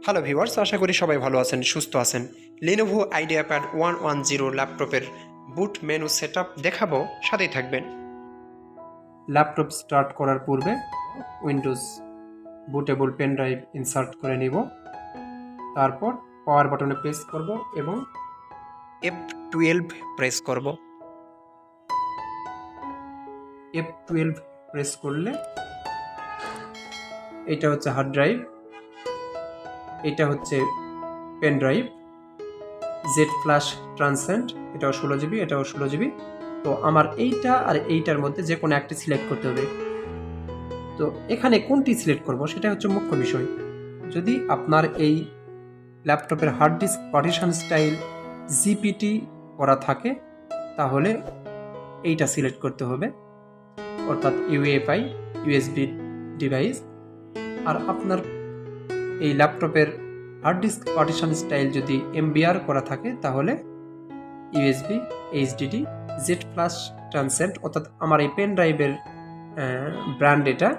Hello viewers, আশা করি সবাই ভালো আছেন, সুস্থ আছেন। Lenovo Ideapad 110 ল্যাপটপের বুট মেনু সেটআপ দেখাবো, সাথেই থাকবেন। ল্যাপটপ স্টার্ট করার পূর্বে Windows bootable pen drive insert করে নিব। তারপর পাওয়ার বাটনে প্রেস করব এবং F12 প্রেস করব। F12 প্রেস করলে এটা হচ্ছে হার্ড ড্রাইভ, এটা হচ্ছে pen drive, Jet Flash Transcend, এটাও 16 জিবি, এটাও 16 জিবি। তো আমার এইটা আর এইটার মধ্যে যে কোনো একটি সিলেক্ট করতে হবে। তো এখানে কোনটি সিলেক্ট করব সেটা হচ্ছে মুখ্য বিষয়। যদি আপনার এই ল্যাপটপের hard disk partition style GPT করা থাকে তাহলে এইটা সিলেক্ট করতে হবে, অর্থাৎ ইউএফআই ইউএসবি ডিভাইস। আর আপনার এই ল্যাপটপের হার্ড ডিস্ক পার্টিশন স্টাইল যদি এমবিআর করা থাকে তাহলে USB HDD Z Flash Transcend, অর্থাৎ আমার এই পেন ড্রাইভের ব্র্যান্ড এটা